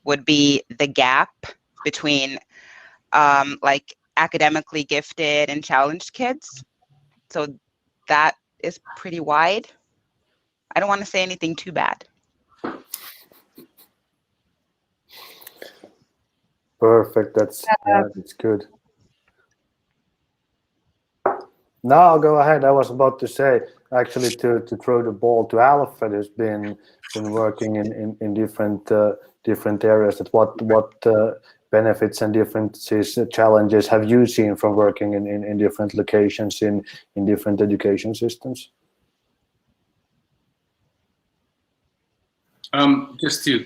would be the gap between like academically gifted and challenged kids. So that is pretty wide. I don't want to say anything too bad. Perfect. That's good. No, I'll go ahead. I was about to say actually to throw the ball to Alfred, who's been working in different areas. That what benefits and differences, challenges have you seen from working in different locations in different education systems? Just to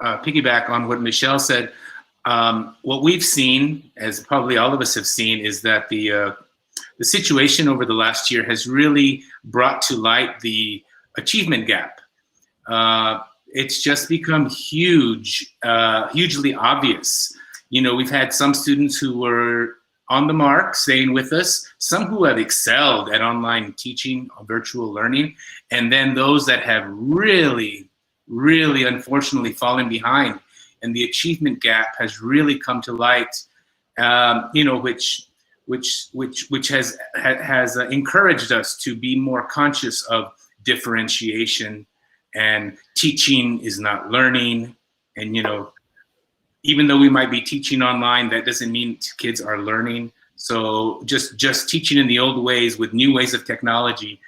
piggyback on what Michelle said, what we've seen, as probably all of us have seen, is that the situation over the last year has really brought to light the achievement gap. It's just become huge, hugely obvious. You know, we've had some students who were on the mark, staying with us, some who have excelled at online teaching, virtual learning, and then those that have really, really unfortunately fallen behind. And the achievement gap has really come to light, you know, which has encouraged us to be more conscious of differentiation, and teaching is not learning. And, you know, even though we might be teaching online, that doesn't mean kids are learning. So just teaching in the old ways with new ways of technology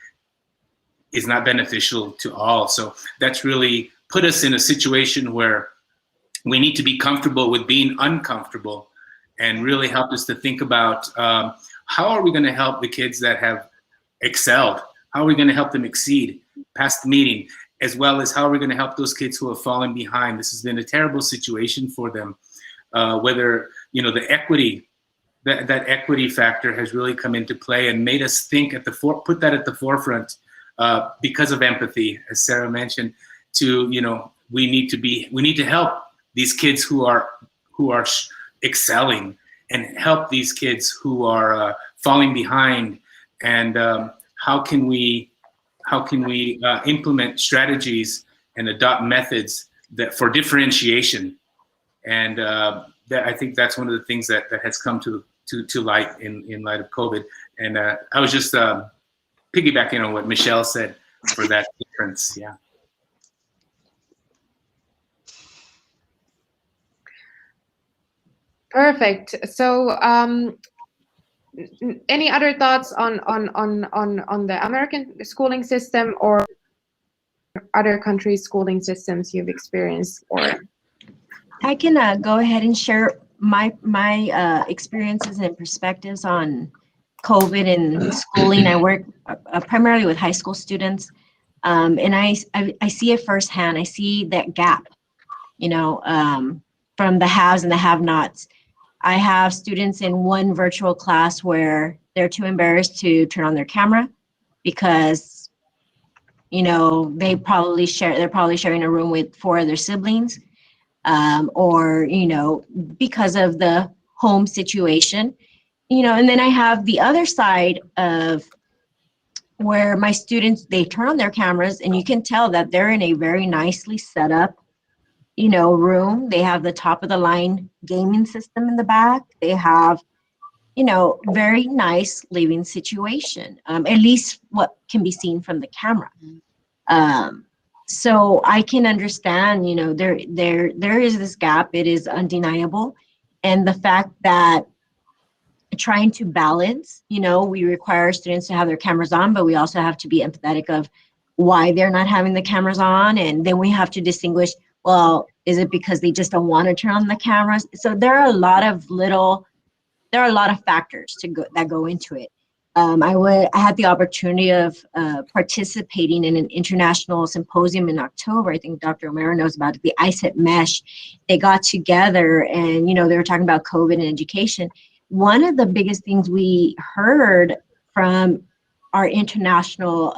is not beneficial to all. So that's really put us in a situation where we need to be comfortable with being uncomfortable, and really help us to think about how are we going to help the kids that have excelled? How are we going to help them exceed past the meeting? As well as how are we going to help those kids who have fallen behind? This has been a terrible situation for them. Whether, you know, the equity, that equity factor has really come into play and made us think put that at the forefront because of empathy, as Sarah mentioned, to, you know, we need to help these kids who are excelling, and help these kids who are falling behind. And how can we implement strategies and adopt methods that for differentiation? And that, I think that's one of the things that has come to light in light of COVID. And I was just piggybacking on what Michelle said for that difference. Yeah. Perfect. So, any other thoughts on the American schooling system or other countries' schooling systems you've experienced? Or I can go ahead and share my experiences and perspectives on COVID and schooling. I work primarily with high school students, and I see it firsthand. I see that gap, you know, from the haves and the have-nots. I have students in one virtual class where they're too embarrassed to turn on their camera because, you know, they're probably sharing a room with 4 other siblings, or, you know, because of the home situation, you know. And then I have the other side of where my students, they turn on their cameras and you can tell that they're in a very nicely set up, you know, room. They have the top of the line gaming system in the back. They have, you know, very nice living situation, at least what can be seen from the camera. So I can understand, you know, there is this gap. It is undeniable. And the fact that trying to balance, you know, we require students to have their cameras on, but we also have to be empathetic of why they're not having the cameras on. And then we have to distinguish, well, is it because they just don't want to turn on the cameras? So there are a lot of factors that go into it. I had the opportunity of participating in an international symposium in October. I think Dr. O'Mara knows about it, the ISET Mesh. They got together and, you know, they were talking about COVID and education. One of the biggest things we heard from our international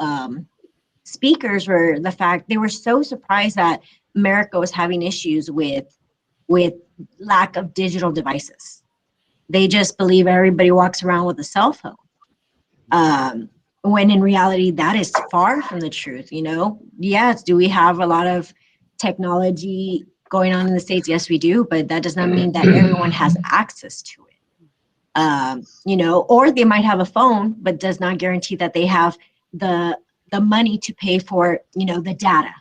speakers were the fact they were so surprised that America was having issues with lack of digital devices. They just believe everybody walks around with a cell phone. When in reality, that is far from the truth, you know? Yes, do we have a lot of technology going on in the States? Yes, we do, but that does not mean that everyone has access to it. You know, or they might have a phone, but does not guarantee that they have the money to pay for, you know, the data.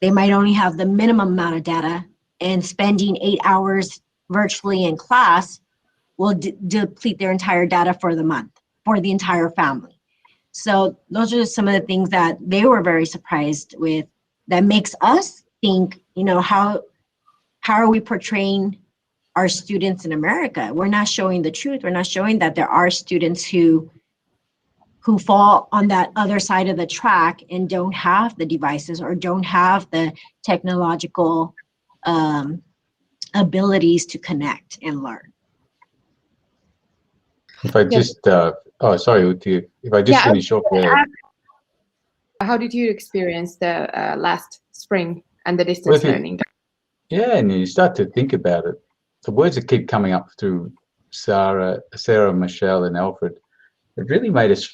They might only have the minimum amount of data, and spending 8 hours virtually in class will deplete their entire data for the month, for the entire family. So those are some of the things that they were very surprised with, that makes us think, you know, how are we portraying our students in America? We're not showing the truth. We're not showing that there are students who fall on that other side of the track and don't have the devices or don't have the technological abilities to connect and learn. If I just, oh, sorry, Uti, if I just finish off there. How did you experience the last spring and the distance learning? Yeah, and you start to think about it. The words that keep coming up through Sarah, Michelle, and Alfred, it really made us,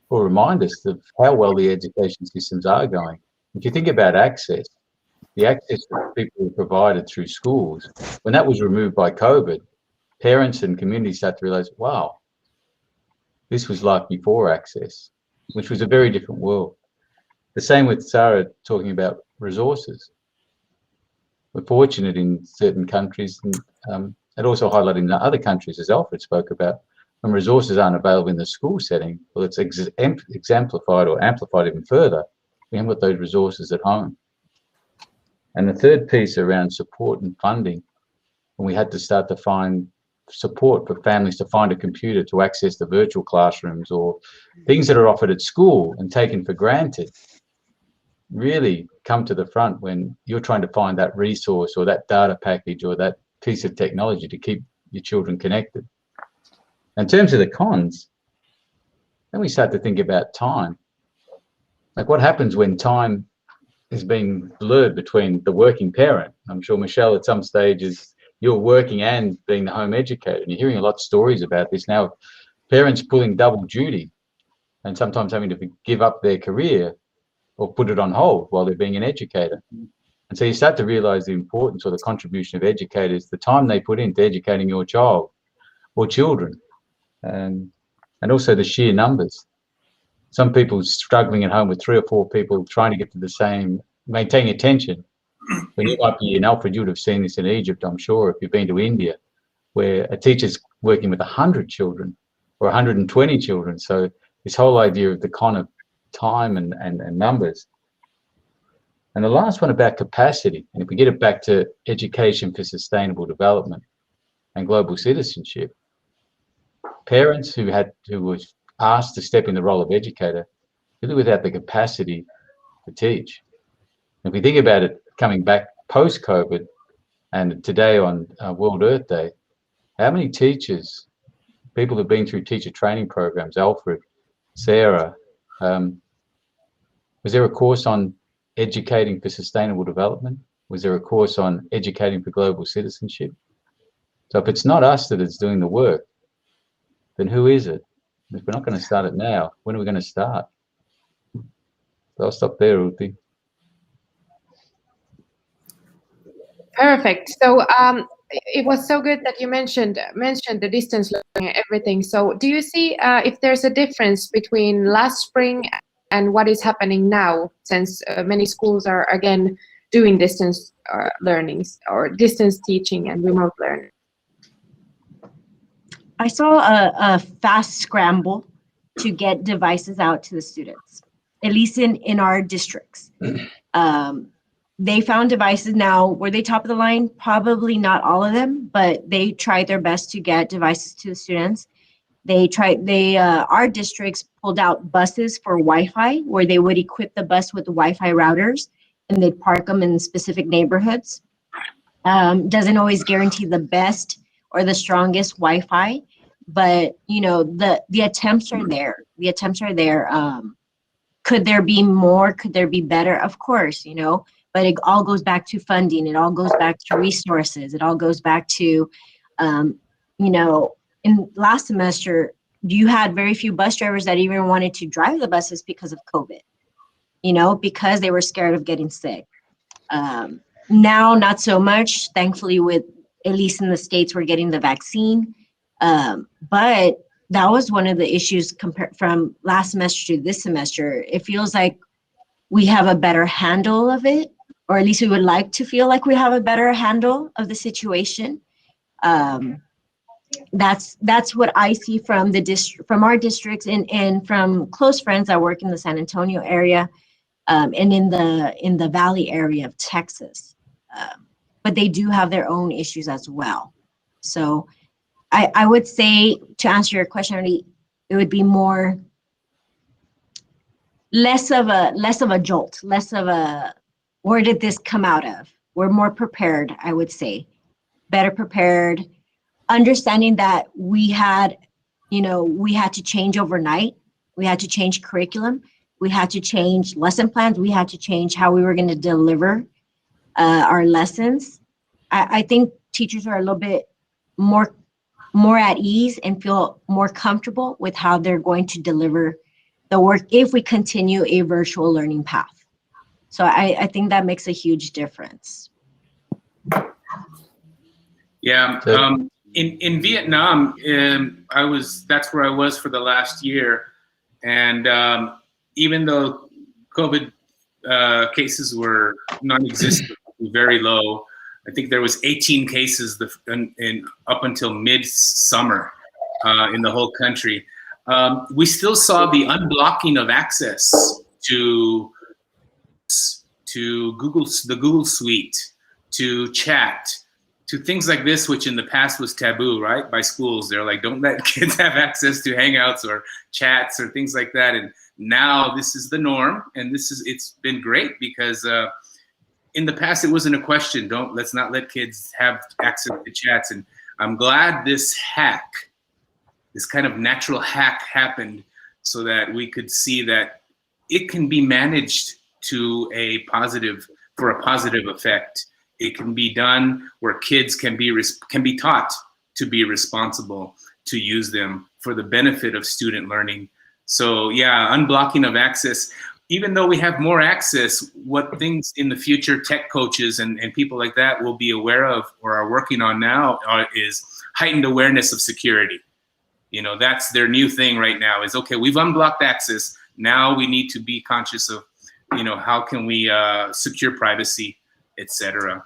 or remind us of how well the education systems are going. If you think about access, the access that people were provided through schools, when that was removed by COVID, parents and communities start to realize, wow, this was like before access, which was a very different world. The same with Sarah talking about resources. We're fortunate in certain countries, and it also highlighted in other countries, as Alfred spoke about, when resources aren't available in the school setting, well, it's exemplified or amplified even further. We haven't got those resources at home. And the third piece around support and funding, when we had to start to find support for families to find a computer to access the virtual classrooms or things that are offered at school and taken for granted, really come to the front when you're trying to find that resource or that data package or that piece of technology to keep your children connected. In terms of the cons, then we start to think about time. Like what happens when time is being blurred between the working parent? I'm sure Michelle at some stages, you're working and being the home educator. And you're hearing a lot of stories about this now, parents pulling double duty and sometimes having to give up their career or put it on hold while they're being an educator. And so you start to realize the importance or the contribution of educators, the time they put into educating your child or children. And also the sheer numbers. Some people struggling at home with 3 or 4 people trying to get to the same, maintaining attention. When you might be in Alfred, you would have seen this in Egypt, I'm sure, if you've been to India, where a teacher's working with 100 children or 120 children. So this whole idea of the kind of time and numbers. And the last one about capacity, and if we get it back to education for sustainable development and global citizenship, parents who was asked to step in the role of educator, really without the capacity to teach. If we think about it coming back post-COVID and today on World Earth Day, how many teachers, people who've been through teacher training programs, Alfred, Sarah, was there a course on educating for sustainable development? Was there a course on educating for global citizenship? So if it's not us that is doing the work, then who is it? If we're not going to start it now, when are we going to start? So I'll stop there, Ruthie. Perfect. So it was so good that you mentioned the distance learning and everything. So do you see if there's a difference between last spring and what is happening now, since many schools are again doing distance learnings or distance teaching and remote learning? I saw a fast scramble to get devices out to the students, at least in our districts. They found devices now. Were they top of the line? Probably not all of them, but they tried their best to get devices to the students. Our districts pulled out buses for Wi-Fi, where they would equip the bus with the Wi-Fi routers and they'd park them in specific neighborhoods. Doesn't always guarantee the best or the strongest Wi-Fi, but you know, the attempts are there. The attempts are there. Could there be more? Could there be better? Of course, you know, but it all goes back to funding. It all goes back to resources. It all goes back to, you know, in last semester, you had very few bus drivers that even wanted to drive the buses because of COVID, you know, because they were scared of getting sick. Now, not so much, thankfully, with at least in the States, we're getting the vaccine. But that was one of the issues compared from last semester to this semester. It feels like we have a better handle of it, or at least we would like to feel like we have a better handle of the situation. That's what I see from from our districts and from close friends that work in the San Antonio area, and in the Valley area of Texas. But they do have their own issues as well. So I would say, to answer your question, it would be less of a jolt, less of a, where did this come out of? We're more prepared, I would say, better prepared, understanding that we had to change overnight. We had to change curriculum. We had to change lesson plans. We had to change how we were going to deliver our lessons. I think teachers are a little bit more at ease and feel more comfortable with how they're going to deliver the work if we continue a virtual learning path. So I think that makes a huge difference. Yeah. In Vietnam, that's where I was for the last year. And even though COVID cases were non-existent, very low, I think there was 18 cases up until mid-summer in the whole country. We still saw the unblocking of access to the Google Suite, to chat, to things like this, which in the past was taboo, right? By schools, they're like, don't let kids have access to Hangouts or chats or things like that. And now this is the norm, and it's been great because in the past it wasn't a question. Let's not let kids have access to chats. And I'm glad this kind of natural hack happened so that we could see that it can be managed for a positive effect. It can be done where kids can be taught to be responsible, to use them for the benefit of student learning. So yeah, unblocking of access. Even though we have more access, what things in the future tech coaches and people like that will be aware of or are working on now is heightened awareness of security. That's their new thing right now is, okay, we've unblocked access. Now we need to be conscious of, how can we secure privacy, etc.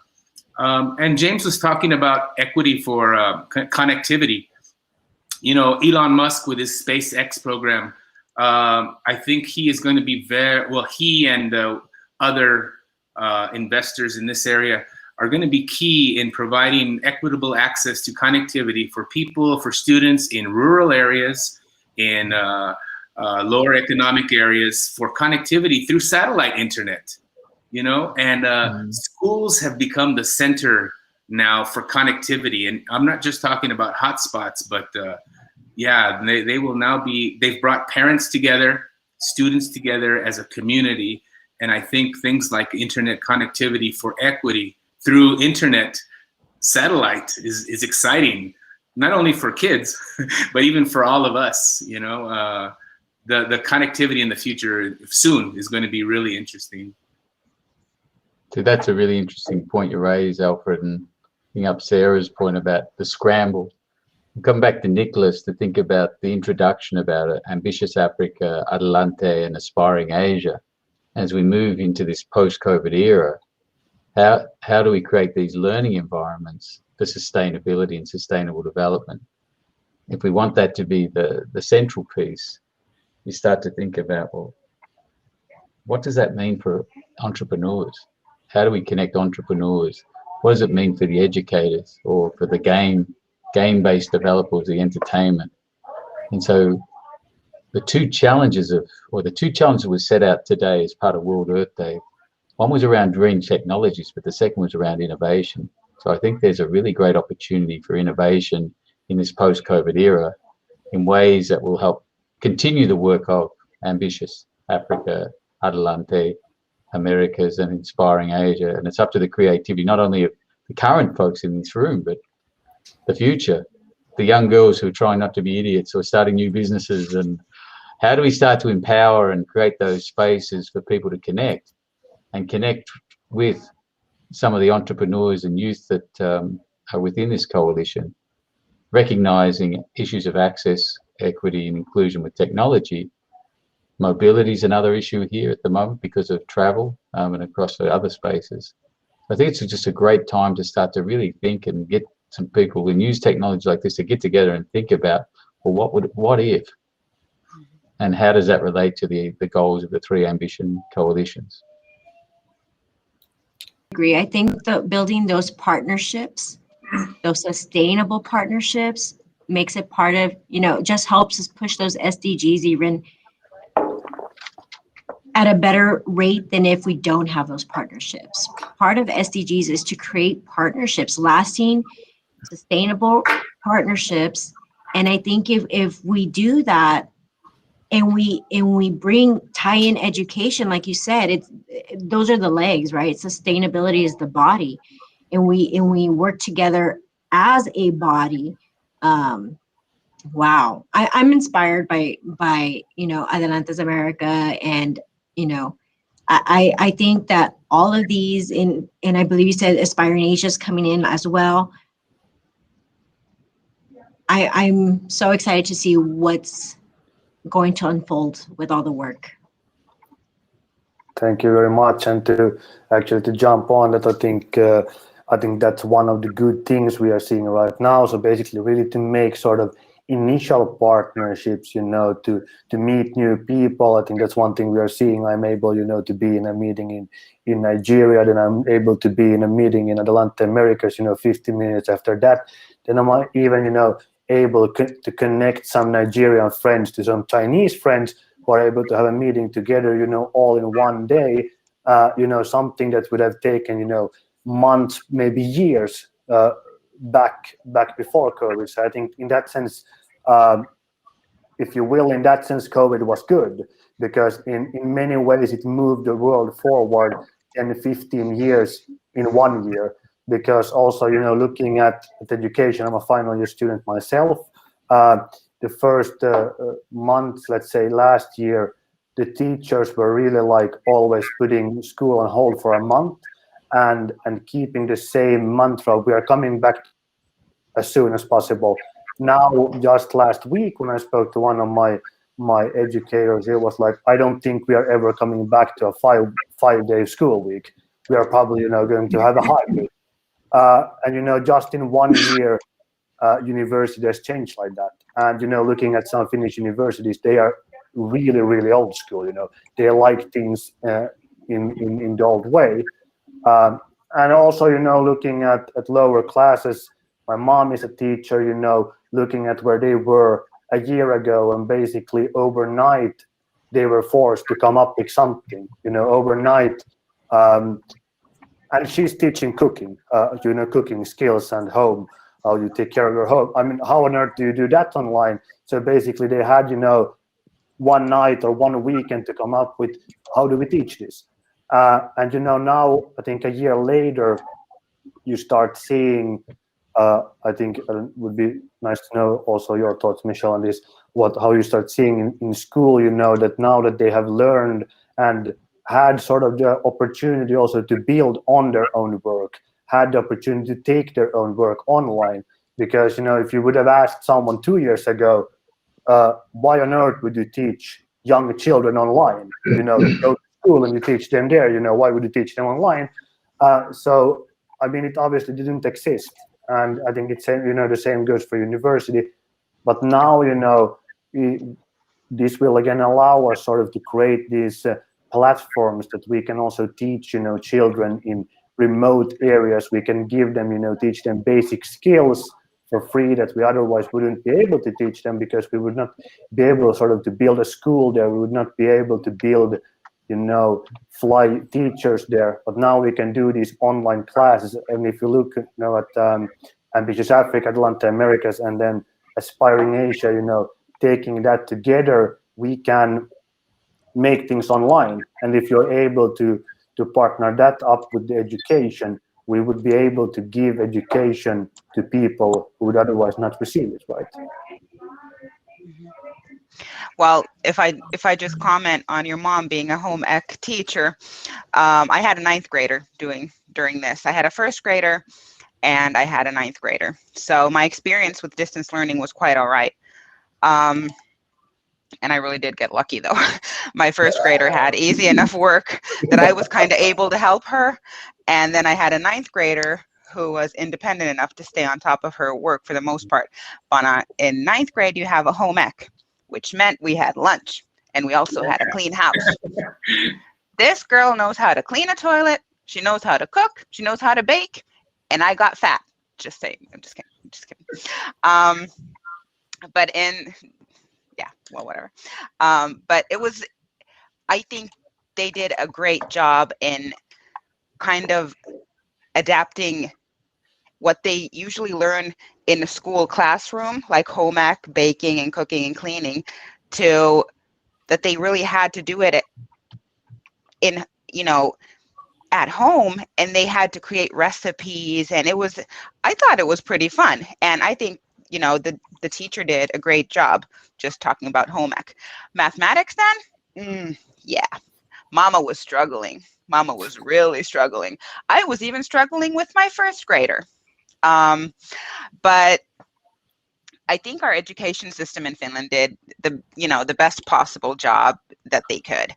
And James was talking about equity for connectivity. Elon Musk with his SpaceX program, I think he is going to be he and other investors in this area are going to be key in providing equitable access to connectivity for students in rural areas, in lower economic areas, for connectivity through satellite internet. And schools have become the center now for connectivity. And I'm not just talking about hotspots, but they will now they've brought parents together, students together as a community. And I think things like internet connectivity for equity through internet satellite is exciting, not only for kids, but even for all of us. The connectivity in the future soon is going to be really interesting. So that's a really interesting point you raise, Alfred, and bring up Sarah's point about the scramble. Come back to Nicholas to think about the introduction about it, Ambitious Africa, Adelante, and Aspiring Asia. As we move into this post-COVID era, how do we create these learning environments for sustainability and sustainable development? If we want that to be the central piece, you start to think about, well, what does that mean for entrepreneurs? How do we connect entrepreneurs? What does it mean for the educators or for the game-based developers, the entertainment? And so the two challenges were set out today as part of World Earth Day. One was around green technologies, but the second was around innovation. So I think there's a really great opportunity for innovation in this post-COVID era in ways that will help continue the work of Ambitious Africa, Adelante, Americas, and Inspiring Asia. And it's up to the creativity, not only of the current folks in this room, but the future, the young girls who are trying not to be idiots or starting new businesses. And how do we start to empower and create those spaces for people to connect with some of the entrepreneurs and youth that are within this coalition, recognizing issues of access, equity, and inclusion with technology. Mobility is another issue here at the moment because of travel and across the other spaces. I think it's just a great time to start to really think and get some people and use technology like this to get together and think about, well, what if, and how does that relate to the goals of the 3 ambition coalitions? Agree. I think building those partnerships, those sustainable partnerships, makes it part of, just helps us push those SDGs even at a better rate than if we don't have those partnerships. Part of SDGs is to create partnerships, lasting, sustainable partnerships. And I think if we do that, and we tie in education, like you said, those are the legs, right? Sustainability is the body, and we work together as a body. Wow, I'm inspired by Adelantes America, and I think that all of these, and I believe you said Aspiring Asia is coming in as well. I'm so excited to see what's going to unfold with all the work. Thank you very much. And to jump on that, I think that's one of the good things we are seeing right now. So basically, really to make sort of initial partnerships, to meet new people. I think that's one thing we are seeing. I'm able, to be in a meeting in Nigeria, then I'm able to be in a meeting in Adelante Americas, 15 minutes after that. Then I'm even, able to connect some Nigerian friends to some Chinese friends who are able to have a meeting together, all in one day, something that would have taken, months, maybe years back before COVID. So I think in that sense, if you will, in that sense, COVID was good, because in many ways it moved the world forward 10, 15 years in 1 year. Because also, looking at education, I'm a final year student myself. The first months, let's say last year, the teachers were really always putting school on hold for a month and keeping the same mantra, we are coming back as soon as possible. Now, just last week, when I spoke to one of my educators, it was like, I don't think we are ever coming back to a five-day school week. We are probably, going to have a hybrid. And just in 1 year, university has changed like that. And looking at some Finnish universities, they are really, really old school. They like things in the old way. And also, looking at lower classes, my mom is a teacher. Looking at where they were a year ago, and basically overnight they were forced to come up with something. Overnight. And she's teaching cooking, cooking skills and home, how you take care of your home. I mean, how on earth do you do that online? So basically they had, one night or 1 weekend to come up with, how do we teach this? And, now I think a year later, you start seeing, I think it would be nice to know also your thoughts, Michelle, on this, how you start seeing in school, that now that they have learned and had sort of the opportunity also to build on their own work, had the opportunity to take their own work online. Because, if you would have asked someone 2 years ago, why on earth would you teach young children online? Go to school and you teach them there, why would you teach them online? So, I mean, it obviously didn't exist. And I think it's, the same goes for university. But now, this will again allow us sort of to create these platforms that we can also teach, children in remote areas. We can give them, teach them basic skills for free that we otherwise wouldn't be able to teach them, because we would not be able sort of to build a school there. We would not be able to build, fly teachers there. But now we can do these online classes. And if you look, at Ambitious Africa, Adelante Americas, and then Aspiring Asia, taking that together, we can make things online. And if you're able to partner that up with the education, we would be able to give education to people who would otherwise not receive it, right? Well, if I just comment on your mom being a home ec teacher, I had a 9th grader doing during this. I had a first grader and I had a ninth grader. So my experience with distance learning was quite all right. And I really did get lucky though. My first grader had easy enough work that I was kind of able to help her. And then I had a ninth grader who was independent enough to stay on top of her work for the most part. But in ninth grade, you have a home ec, which meant we had lunch and we also had a clean house. This girl knows how to clean a toilet. She knows how to cook. She knows how to bake. And I got fat. Just saying. I'm just kidding. I'm just kidding. But yeah, well, whatever. But it was, I think they did a great job in kind of adapting what they usually learn in a school classroom, like home ec, baking and cooking and cleaning, to that they really had to do it in, at home, and they had to create recipes, and I thought it was pretty fun. And I think, the teacher did a great job just talking about home ec. Mathematics then, yeah, Mama was struggling. Mama was really struggling. I was even struggling with my first grader. But I think our education system in Finland did the best possible job that they could.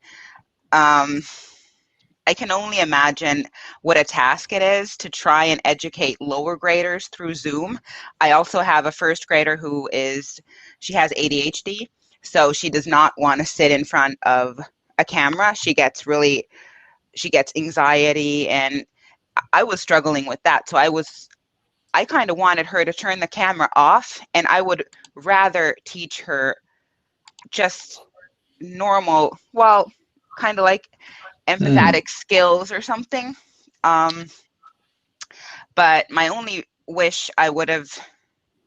I can only imagine what a task it is to try and educate lower graders through Zoom. I also have a first grader she has ADHD, so she does not want to sit in front of a camera. She gets anxiety, and I was struggling with that. So I kind of wanted her to turn the camera off, and I would rather teach her just normal, well, kind of like empathetic skills or something. But my only wish I would have,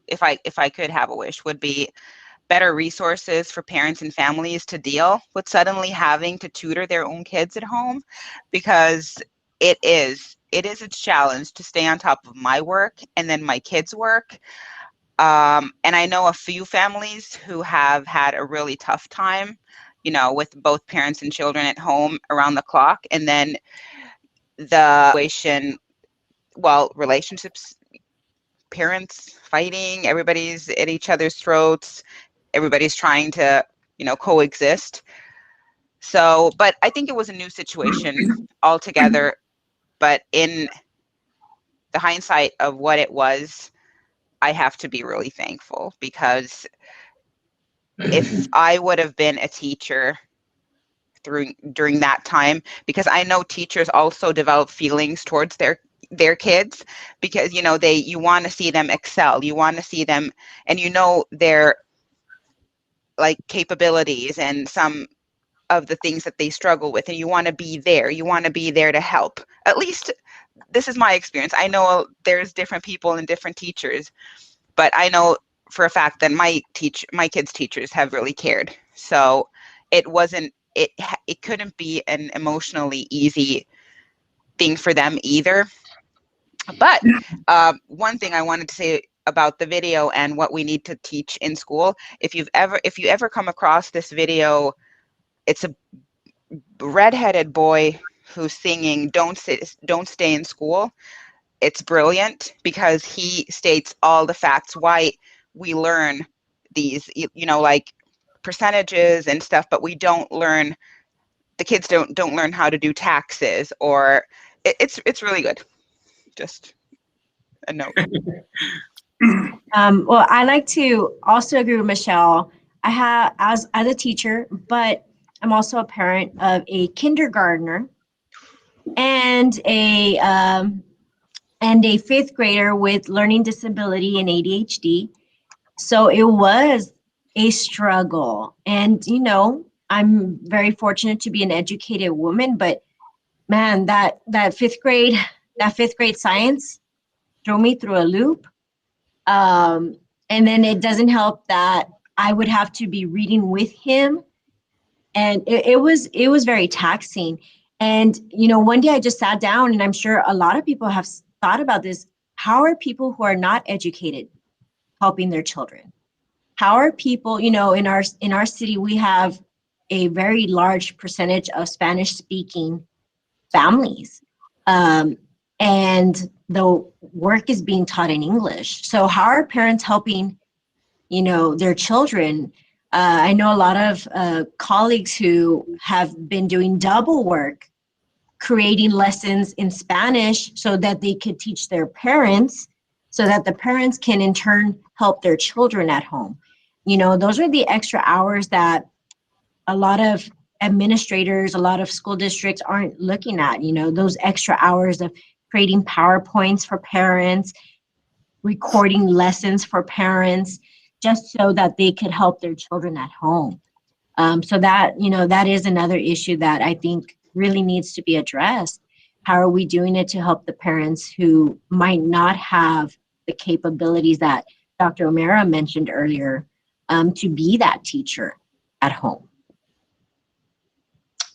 if I could have a wish, would be better resources for parents and families to deal with suddenly having to tutor their own kids at home, because it is a challenge to stay on top of my work and then my kids' work. And I know a few families who have had a really tough time, with both parents and children at home around the clock. And then the situation, relationships, parents fighting, everybody's at each other's throats, everybody's trying to, coexist. So, but I think it was a new situation altogether. But in the hindsight of what it was, I have to be really thankful, because if I would have been a teacher during that time, because I know teachers also develop feelings towards their kids, because you want to see them excel, you want to see them, and their like capabilities and some of the things that they struggle with, and you want to be there to help. At least this is my experience. I know there's different people and different teachers, but I know for a fact that my kids' teachers have really cared. So it couldn't be an emotionally easy thing for them either. But one thing I wanted to say about the video and what we need to teach in school, if you ever come across this video, it's a redheaded boy who's singing "Don't Stay in School." It's brilliant, because he states all the facts why we learn these, like percentages and stuff, but we don't learn. The kids don't learn how to do taxes, or it's really good. Just a note. Well, I like to also agree with Michelle. I have, as a teacher, but I'm also a parent of a kindergartner and a fifth grader with learning disability and ADHD. So it was a struggle. And, I'm very fortunate to be an educated woman, but man, that fifth grade science threw me through a loop. And then it doesn't help that I would have to be reading with him. And it was very taxing. And, one day I just sat down, and I'm sure a lot of people have thought about this. How are people who are not educated helping their children? How are people, in our city, we have a very large percentage of Spanish speaking families. And and the work is being taught in English. So how are parents helping, their children? I know a lot of colleagues who have been doing double work, creating lessons in Spanish so that they could teach their parents, so that the parents can in turn help their children at home. Those are the extra hours that a lot of administrators, a lot of school districts aren't looking at, those extra hours of creating PowerPoints for parents, recording lessons for parents, just so that they could help their children at home. So that, that is another issue that I think really needs to be addressed. How are we doing it to help the parents who might not have the capabilities that Dr. O'Mara mentioned earlier, to be that teacher at home?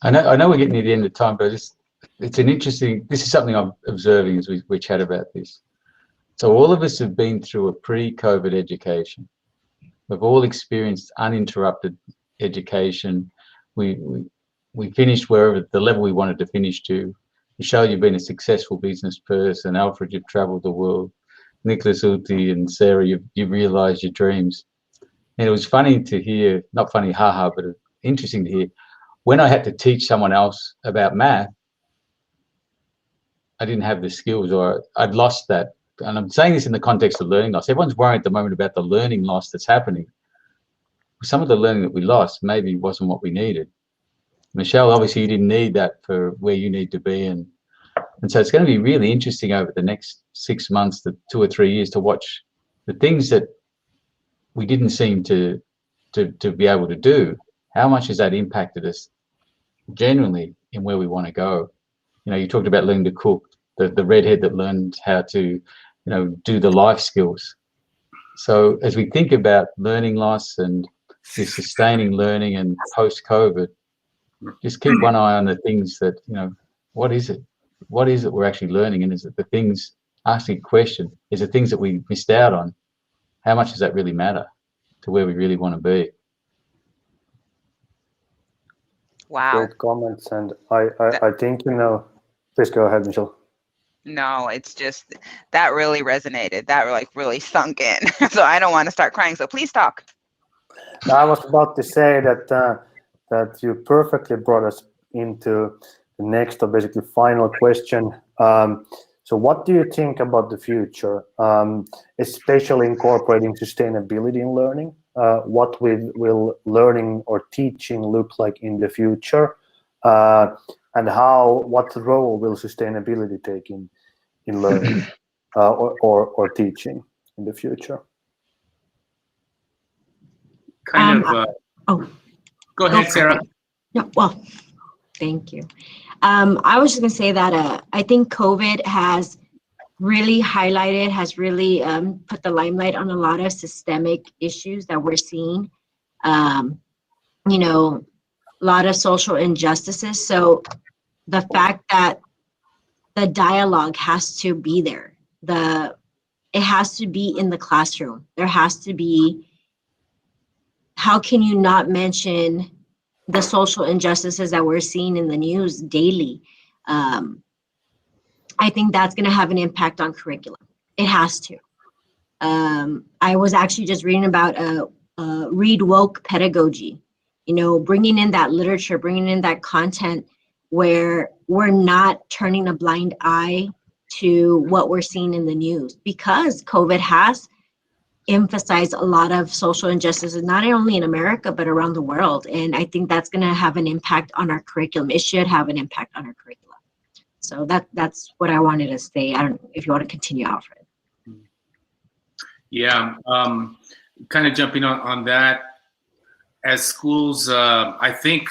I know we're getting near the end of time, but this is something I'm observing as we chat about this. So all of us have been through a pre-COVID education. We've all experienced uninterrupted education. We finished wherever the level we wanted to finish to. Michelle, you've been a successful business person. Alfred, you've traveled the world. Nicholas, Uti, and Sarah, you've realized your dreams. And it was funny to hear, not funny, haha, but interesting to hear, when I had to teach someone else about math, I didn't have the skills, or I'd lost that. And I'm saying this in the context of learning loss. Everyone's worried at the moment about the learning loss that's happening. Some of the learning that we lost maybe wasn't what we needed. Michelle, obviously you didn't need that for where you need to be. And so it's going to be really interesting over the next 6 months to 2 or 3 years to watch the things that we didn't seem to be able to do. How much has that impacted us genuinely in where we want to go? You talked about learning to cook, the redhead that learned how to, do the life skills. So as we think about learning loss and the sustaining learning and post-COVID, just keep one eye on the things that, what is it? What is it we're actually learning? And is it the things, asking a question, is it things that we missed out on? How much does that really matter to where we really want to be? Wow. Great comments. And I think, please go ahead, Michelle. No, it's just that really resonated. That really sunk in. So I don't want to start crying. So please talk. I was about to say that you perfectly brought us into the next, or basically final question. So what do you think about the future, especially incorporating sustainability in learning? What will learning or teaching look like in the future? And what role will sustainability take in learning or teaching in the future? Go ahead, Sarah. No, well, thank you. I was just going to say that I think COVID has really highlighted, has really put the limelight on a lot of systemic issues that we're seeing. A lot of social injustices. So the fact that the dialogue has to be there, it has to be in the classroom. There has to be, how can you not mention the social injustices that we're seeing in the news daily? I think that's going to have an impact on curriculum. It has to. I was actually just reading about read woke pedagogy, bringing in that literature, bringing in that content where we're not turning a blind eye to what we're seeing in the news, because COVID has emphasized a lot of social injustices, not only in America, but around the world. And I think that's going to have an impact on our curriculum. It should have an impact on our curriculum. So that's what I wanted to say. I don't know if you want to continue, Alfred. Yeah, kind of jumping on that. As schools, I think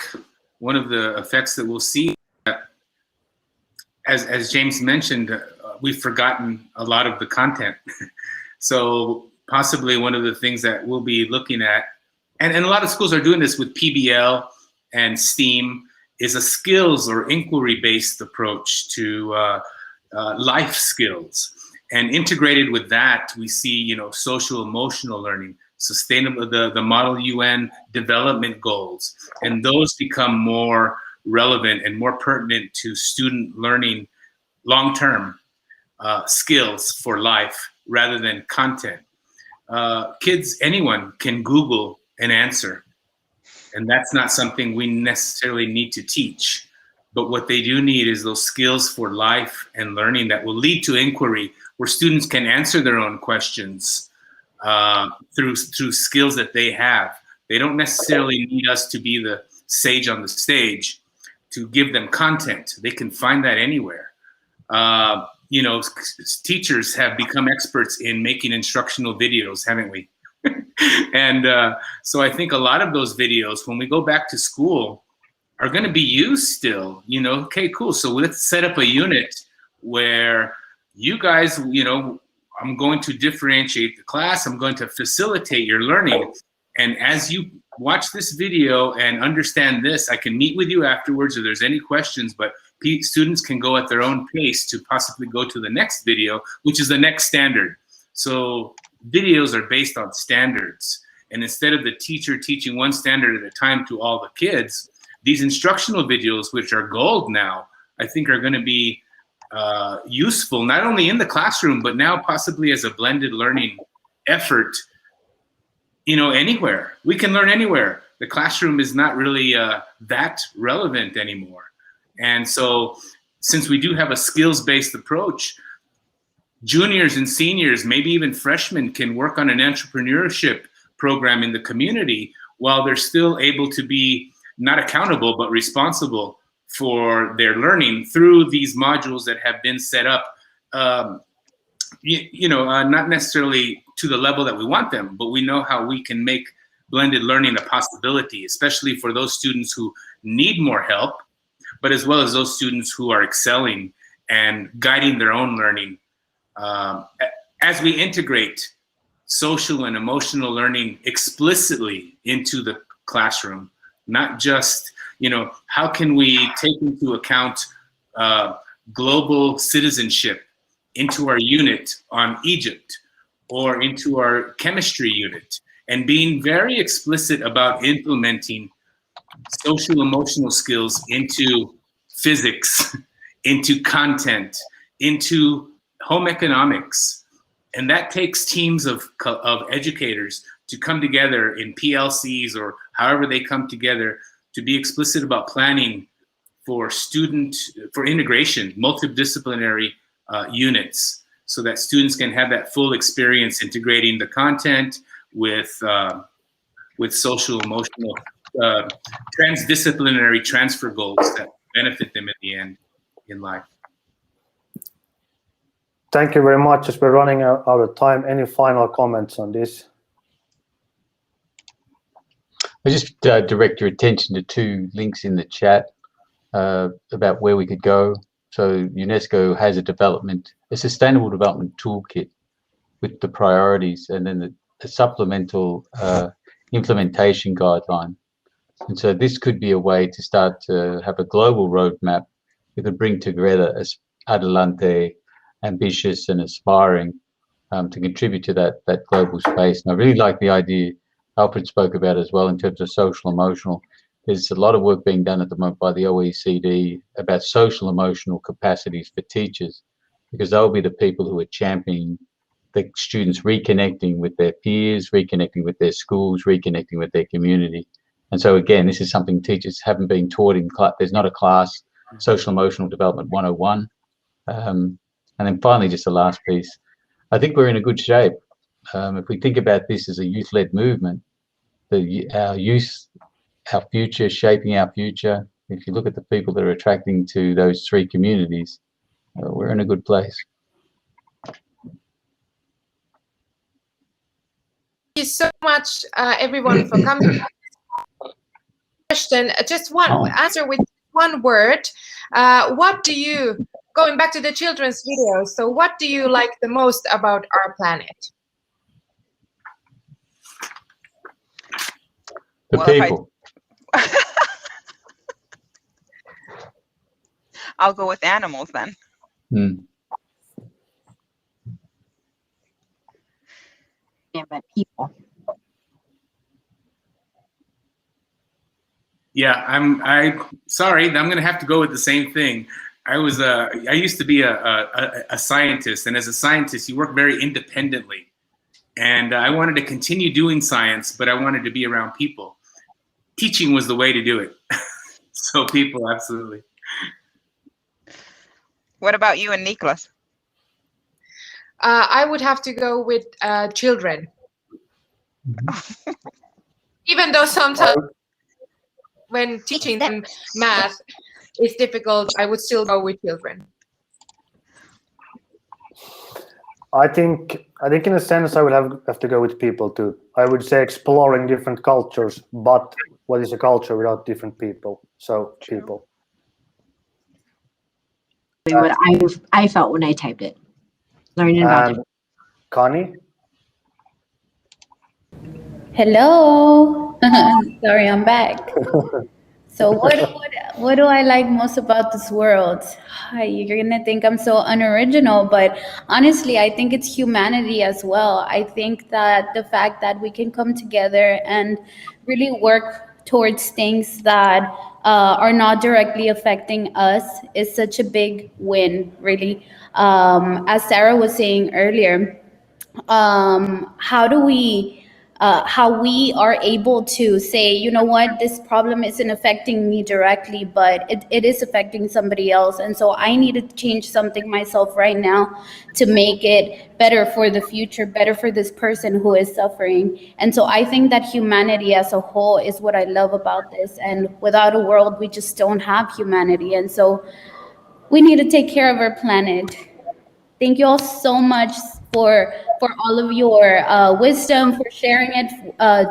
one of the effects that we'll see, as James mentioned, we've forgotten a lot of the content. So possibly one of the things that we'll be looking at, and a lot of schools are doing this with PBL and STEAM, is a skills or inquiry-based approach to life skills. And integrated with that, we see, social emotional learning, sustainable, the Model UN development goals, and those become more relevant and more pertinent to student learning long-term. skills for life rather than content. Kids, anyone can Google an answer, and that's not something we necessarily need to teach. But what they do need is those skills for life and learning that will lead to inquiry, where students can answer their own questions through skills that they have. They don't necessarily need us to be the sage on the stage to give them content. They can find that anywhere. You know, teachers have become experts in making instructional videos, haven't we? And so I think a lot of those videos, when we go back to school, are going to be used still. You know, okay, cool. So let's set up a unit where you guys, you know, I'm going to differentiate the class. I'm going to facilitate your learning. And as you watch this video and understand this, I can meet with you afterwards if there's any questions, but students can go at their own pace to possibly go to the next video, which is the next standard. So videos are based on standards. And instead of the teacher teaching one standard at a time to all the kids, these instructional videos, which are gold now, I think are going to be useful, not only in the classroom, but now possibly as a blended learning effort, you know, anywhere. We can learn anywhere. The classroom is not really that relevant anymore. And so since we do have a skills-based approach, juniors and seniors, maybe even freshmen, can work on an entrepreneurship program in the community while they're still able to be not accountable, but responsible for their learning through these modules that have been set up, not necessarily to the level that we want them, but we know how we can make blended learning a possibility, especially for those students who need more help, but as well as those students who are excelling and guiding their own learning. As we integrate social and emotional learning explicitly into the classroom, not just, you know, how can we take into account global citizenship into our unit on Egypt or into our chemistry unit, and being very explicit about implementing social emotional skills into physics, into content, into home economics. And that takes teams of educators to come together in PLCs or however they come together to be explicit about planning for integration, multidisciplinary units, so that students can have that full experience integrating the content with social, emotional, transdisciplinary transfer goals that benefit them at the end in life. Thank you very much. As we're running out of time, any final comments on this? I just direct your attention to two links in the chat about where we could go. So UNESCO has a sustainable development toolkit with the priorities, and then a supplemental implementation guideline. And so this could be a way to start to have a global roadmap we could bring together as Adelante, ambitious and aspiring, to contribute to that global space. And I really like the idea Alfred spoke about as well in terms of social emotional. There's a lot of work being done at the moment by the OECD about social emotional capacities for teachers, because they'll be the people who are championing the students reconnecting with their peers, reconnecting with their schools, reconnecting with their community. And so again, this is something teachers haven't been taught in class. There's not a class, Social Emotional Development 101. And then finally, just the last piece, I think we're in a good shape. If we think about this as a youth-led movement, our youth, our future, shaping our future, if you look at the people that are attracting to those three communities, we're in a good place. Thank you so much, everyone, for coming. Question, just one answer with one word. What do you, going back to the children's videos, so what do you like the most about our planet? The people. I'll go with animals then. Yeah, but people. Yeah, I'm sorry, I'm going to have to go with the same thing. I used to be a scientist, and as a scientist, you work very independently. And I wanted to continue doing science, but I wanted to be around people. Teaching was the way to do it. So people, absolutely. What about you and Niklas? I would have to go with children. Even though sometimes when teaching them math is difficult, I would still go with children. I think in a sense I would have to go with people too. I would say exploring different cultures, but what is a culture without different people? So people. What I felt when I typed it. Learning about it. Connie? Hello. Sorry, I'm back. So what do I like most about this world? You're gonna think I'm so unoriginal, but honestly, I think it's humanity as well. I think that the fact that we can come together and really work towards things that are not directly affecting us is such a big win, really. As Sarah was saying earlier, how we are able to say, you know what, this problem isn't affecting me directly, but it is affecting somebody else. And so I need to change something myself right now to make it better for the future, better for this person who is suffering. And so I think that humanity as a whole is what I love about this. And without a world, we just don't have humanity. And so we need to take care of our planet. Thank you all so much for all of your wisdom, for sharing it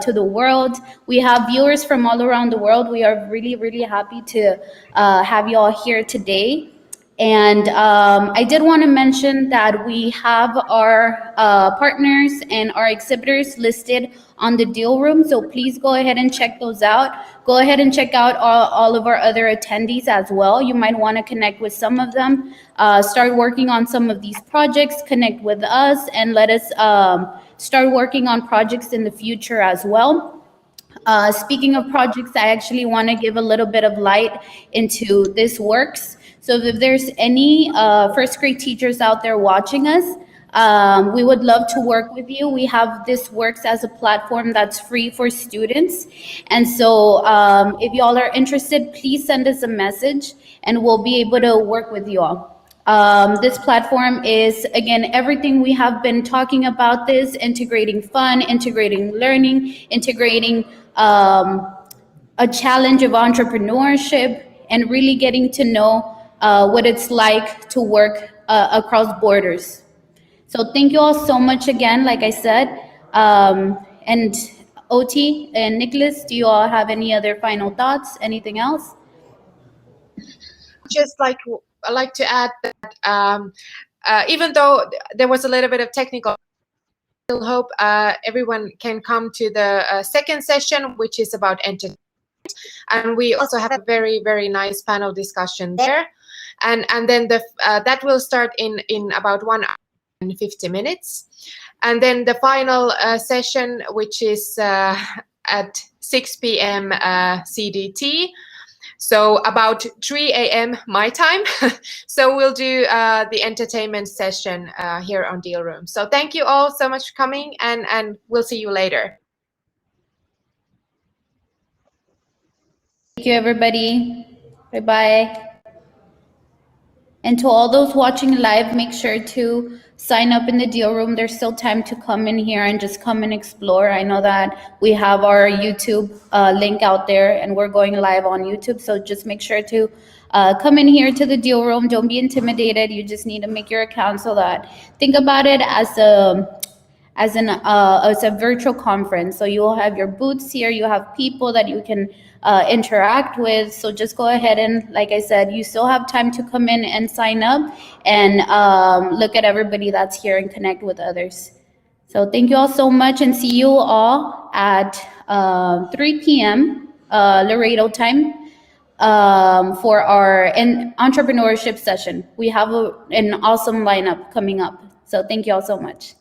to the world. We have viewers from all around the world. We are really, really happy to have you all here today. And I did want to mention that we have our partners and our exhibitors listed on the deal room. So please go ahead and check those out. Go ahead and check out all of our other attendees as well. You might want to connect with some of them, start working on some of these projects, connect with us, and let us start working on projects in the future as well. Speaking of projects, I actually want to give a little bit of light into This Works. So if there's any first grade teachers out there watching us, we would love to work with you. We have This Works as a platform that's free for students. And so if y'all are interested, please send us a message and we'll be able to work with you all. This platform is, again, everything we have been talking about this, integrating fun, integrating learning, integrating a challenge of entrepreneurship, and really getting to know what it's like to work across borders. So thank you all so much again, like I said. And Oti and Nicholas, do you all have any other final thoughts? Anything else? Just like I like to add that even though there was a little bit of technical, I still hope everyone can come to the second session, which is about entertainment. And we also have a very, very nice panel discussion there. And then that will start in about 1 hour and 50 minutes. And then the final session, which is at 6 p.m. CDT. So about 3 a.m. my time. So we'll do the entertainment session here on Deal Room. So thank you all so much for coming, and we'll see you later. Thank you, everybody. Bye-bye. And to all those watching live, make sure to sign up in the Deal Room. There's still time to come in here and just come and explore. I know that we have our YouTube link out there and we're going live on YouTube. So just make sure to come in here to the Deal Room. Don't be intimidated. You just need to make your account so that, think about it as a virtual conference. So you'll have your booths here, you have people that you can interact with. So just go ahead and, like I said, you still have time to come in and sign up and look at everybody that's here and connect with others. So thank you all so much, and see you all at 3 p.m. Laredo time for our entrepreneurship session. We have an awesome lineup coming up. So thank you all so much.